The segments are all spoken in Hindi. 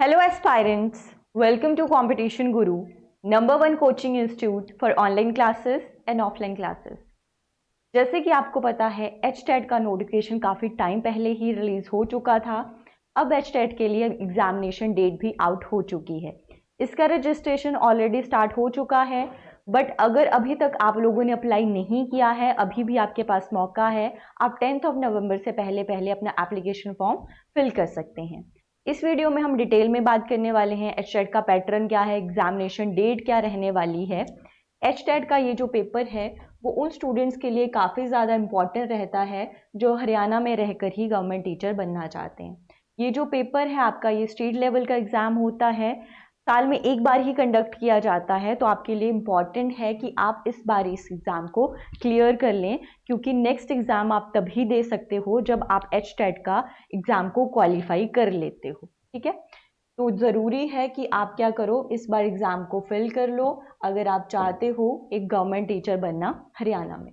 Hello aspirants, welcome to Competition Guru, #1 coaching institute for online classes and offline classes। जैसे कि आपको पता है HTET का नोटिफिकेशन काफ़ी टाइम पहले ही रिलीज हो चुका था। अब HTET के लिए एग्जामिनेशन डेट भी आउट हो चुकी है। इसका रजिस्ट्रेशन ऑलरेडी स्टार्ट हो चुका है, बट अगर अभी तक आप लोगों ने अप्लाई नहीं किया है, अभी भी आपके पास मौका है। आप 10 नवंबर से पहले पहले अपना एप्लीकेशन फॉर्म फिल कर सकते हैं। इस वीडियो में हम डिटेल में बात करने वाले हैं HTET का पैटर्न क्या है, एग्जामिनेशन डेट क्या रहने वाली है। HTET का ये जो पेपर है वो उन स्टूडेंट्स के लिए काफ़ी ज़्यादा इम्पॉर्टेंट रहता है जो हरियाणा में रहकर ही गवर्नमेंट टीचर बनना चाहते हैं। ये जो पेपर है आपका, ये स्टेट लेवल का एग्ज़ाम होता है, साल में एक बार ही कंडक्ट किया जाता है। तो आपके लिए इम्पॉर्टेंट है कि आप इस बार इस एग्ज़ाम को क्लियर कर लें, क्योंकि नेक्स्ट एग्ज़ाम आप तभी दे सकते हो जब आप HTET का एग्ज़ाम को क्वालिफाई कर लेते हो। ठीक है, तो ज़रूरी है कि आप क्या करो, इस बार एग्ज़ाम को फिल कर लो अगर आप चाहते हो एक गवर्नमेंट टीचर बनना हरियाणा में।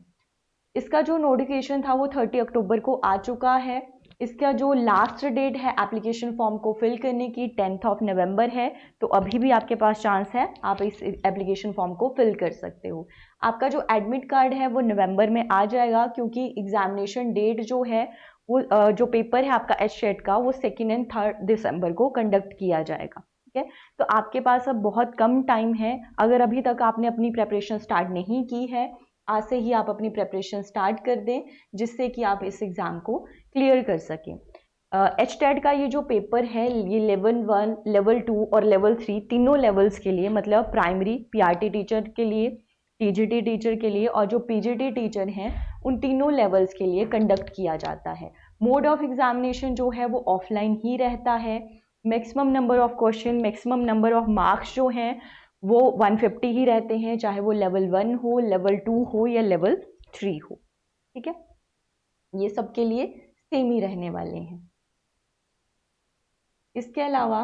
इसका जो नोटिफिकेशन था वो 30 अक्टूबर को आ चुका है। इसका जो लास्ट डेट है एप्लीकेशन फॉर्म को फिल करने की 10 नवंबर है। तो अभी भी आपके पास चांस है, आप इस एप्लीकेशन फॉर्म को फिल कर सकते हो। आपका जो एडमिट कार्ड है वो नवंबर में आ जाएगा, क्योंकि एग्जामिनेशन डेट जो है वो जो पेपर है आपका HTET का वो 2 और 3 दिसंबर को कंडक्ट किया जाएगा। ठीक है, तो आपके पास अब बहुत कम टाइम है। अगर अभी तक आपने अपनी प्रेपरेशन स्टार्ट नहीं की है, आज से ही आप अपनी प्रेपरेशन स्टार्ट कर दें, जिससे कि आप इस एग्ज़ाम को क्लियर कर सकें। HTET का ये जो पेपर है ये लेवल 1, लेवल 2 और लेवल 3 तीनों लेवल्स के लिए, मतलब प्राइमरी PRT टीचर के लिए, TGT टीचर के लिए और जो PGT टीचर हैं उन तीनों लेवल्स के लिए कंडक्ट किया जाता है। मोड ऑफ एग्जामिनेशन जो है वो ऑफलाइन ही रहता है। Maximum number of question, maximum number of marks जो हैं वो 150 ही रहते हैं, चाहे वो लेवल 1 हो, लेवल 2 हो या लेवल 3 हो। ठीक है, ये सब के लिए सेम ही रहने वाले हैं। इसके अलावा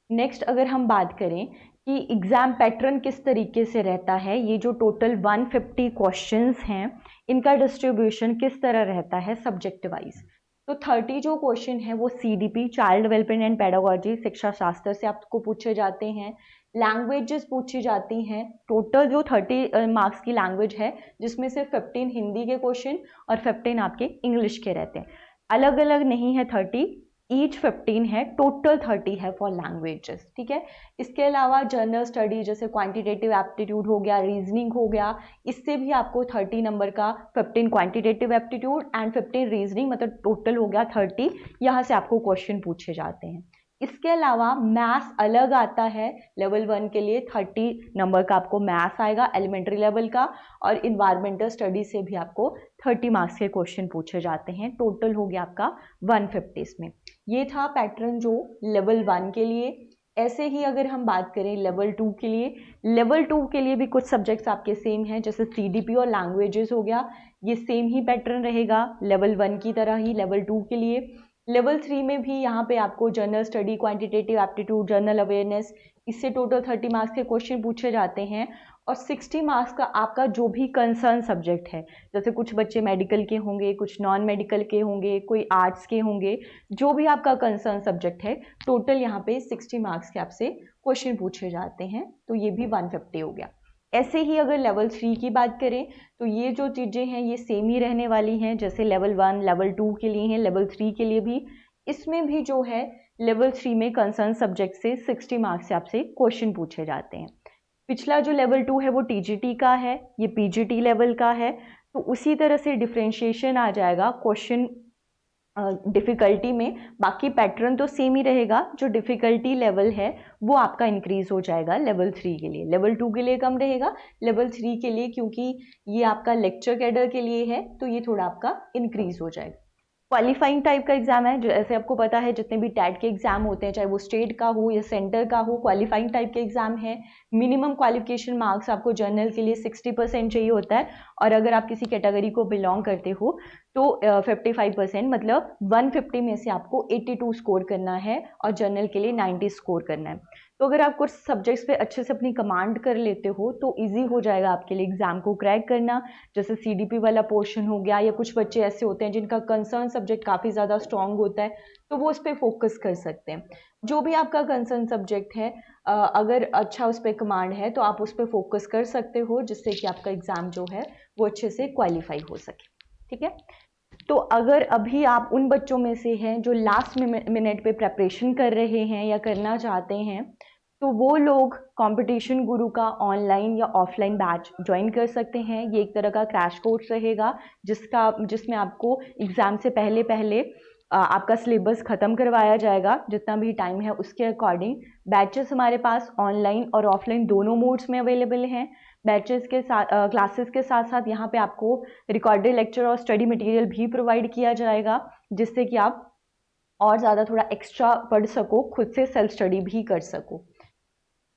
नेक्स्ट अगर हम बात करें कि एग्ज़ाम पैटर्न किस तरीके से रहता है, ये जो टोटल 150 क्वेश्चंस हैं इनका डिस्ट्रीब्यूशन किस तरह रहता है सब्जेक्ट वाइज। तो 30 जो क्वेश्चन है वो CDP, child development and pedagogy, शिक्षा शास्त्र से आपको पूछे जाते हैं। लैंग्वेजेस पूछी जाती हैं। टोटल जो 30 मार्क्स की लैंग्वेज है, जिसमें से 15 हिंदी के क्वेश्चन और 15 आपके इंग्लिश के रहते हैं। अलग अलग नहीं है 30, ईच 15 है, टोटल 30 है फॉर लैंग्वेजेस। ठीक है, इसके अलावा जनरल स्टडी जैसे क्वांटिटेटिव एप्टीट्यूड हो गया, रीजनिंग हो गया, इससे भी आपको 30 नंबर का 15 क्वांटिटेटिव एप्टीट्यूड एंड 15 रीजनिंग, मतलब टोटल हो गया 30। यहाँ से आपको क्वेश्चन पूछे जाते हैं। इसके अलावा मैथ्स अलग आता है। लेवल 1 के लिए 30 नंबर का आपको मैथ्स आएगा एलिमेंट्री लेवल का, और इन्वायरमेंटल स्टडी से भी आपको 30 मार्क्स के क्वेश्चन पूछे जाते हैं। टोटल हो गया आपका 150 में। ये था पैटर्न जो लेवल 1 के लिए। ऐसे ही अगर हम बात करें लेवल 2 के लिए, लेवल 2 के लिए भी कुछ सब्जेक्ट्स आपके सेम हैं, जैसे CDP और लैंग्वेजेस हो गया, ये सेम ही पैटर्न रहेगा लेवल 1 की तरह ही लेवल 2 के लिए। लेवल 3 में भी यहाँ पे आपको general study, quantitative aptitude, general awareness, इससे टोटल 30 मार्क्स के क्वेश्चन पूछे जाते हैं। और 60 मार्क्स का आपका जो भी कंसर्न सब्जेक्ट है, जैसे कुछ बच्चे मेडिकल के होंगे, कुछ नॉन मेडिकल के होंगे, कोई आर्ट्स के होंगे, जो भी आपका कंसर्न सब्जेक्ट है, टोटल यहाँ पे 60 मार्क्स के आपसे क्वेश्चन पूछे जाते हैं। तो ये भी 150 हो गया। ऐसे ही अगर लेवल 3 की बात करें तो ये जो चीज़ें हैं ये सेम ही रहने वाली हैं, जैसे लेवल 1 लेवल 2 के लिए हैं, लेवल 3 के लिए भी। इसमें भी जो है लेवल 3 में कंसर्न सब्जेक्ट से 60 मार्क्स से आपसे क्वेश्चन पूछे जाते हैं। पिछला जो लेवल 2 है वो TGT का है, ये PGT लेवल का है। तो उसी तरह से डिफ्रेंशिएशन आ जाएगा क्वेश्चन डिफ़िकल्टी में। बाकी पैटर्न तो सेम ही रहेगा, जो डिफ़िकल्टी लेवल है वो आपका इंक्रीज हो जाएगा लेवल 3 के लिए। लेवल 2 के लिए कम रहेगा, लेवल 3 के लिए क्योंकि ये आपका लेक्चर कैडर के लिए है तो ये थोड़ा आपका इंक्रीज हो जाएगा। क्वालिफाइंग टाइप का एग्जाम है, जैसे आपको पता है जितने भी टैट के एग्जाम होते हैं, चाहे वो स्टेट का हो या सेंटर का हो, क्वालिफाइंग टाइप के एग्जाम है। मिनिमम क्वालिफिकेशन मार्क्स आपको जनरल के लिए 60% चाहिए होता है, और अगर आप किसी कैटेगरी को बिलोंग करते हो तो 55% मतलब 150 में से आपको 82 स्कोर करना है और जनरल के लिए 90 स्कोर करना है। तो अगर आप कुछ सब्जेक्ट्स पे अच्छे से अपनी कमांड कर लेते हो तो इजी हो जाएगा आपके लिए एग्जाम को क्रैक करना। जैसे सीडीपी वाला पोर्शन हो गया, या कुछ बच्चे ऐसे होते हैं जिनका कंसर्न सब्जेक्ट काफ़ी ज़्यादा स्ट्रॉन्ग होता है, तो वो उस पर फोकस कर सकते हैं। जो भी आपका कंसर्न सब्जेक्ट है, अगर अच्छा उस पर कमांड है तो आप उस पर फोकस कर सकते हो, जिससे कि आपका एग्ज़ाम जो है वो अच्छे से क्वालिफाई हो सके। ठीक है, तो अगर अभी आप उन बच्चों में से हैं जो लास्ट मिनट पे प्रेपरेशन कर रहे हैं या करना चाहते हैं, तो वो लोग कंपटीशन गुरु का ऑनलाइन या ऑफलाइन बैच ज्वाइन कर सकते हैं। ये एक तरह का क्रैश कोर्स रहेगा जिसमें आपको एग्ज़ाम से पहले पहले आपका सिलेबस ख़त्म करवाया जाएगा, जितना भी टाइम है उसके अकॉर्डिंग। बैचेस हमारे पास ऑनलाइन और ऑफलाइन दोनों मोड्स में अवेलेबल हैं। बैचेस के साथ क्लासेस के साथ साथ यहाँ पे आपको रिकॉर्डेड लेक्चर और स्टडी मटेरियल भी प्रोवाइड किया जाएगा, जिससे कि आप और ज़्यादा थोड़ा एक्स्ट्रा पढ़ सको, खुद से सेल्फ स्टडी भी कर सको।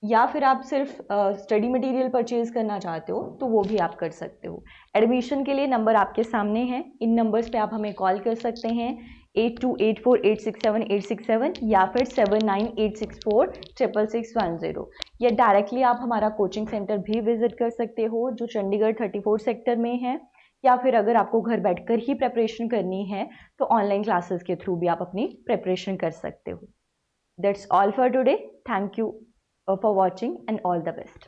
या फिर आप सिर्फ स्टडी मटेरियल परचेज करना चाहते हो तो वो भी आप कर सकते हो। एडमिशन के लिए नंबर आपके सामने हैं, इन नंबर्स पे आप हमें कॉल कर सकते हैं 8284867867 या फिर 7986466610, या डायरेक्टली आप हमारा कोचिंग सेंटर भी विजिट कर सकते हो जो चंडीगढ़ 34 सेक्टर में है। या फिर अगर आपको घर बैठकर ही प्रेपरेशन करनी है तो ऑनलाइन क्लासेस के थ्रू भी आप अपनी प्रेपरेशन कर सकते हो। That's all for today. Thank you for watching and all the best.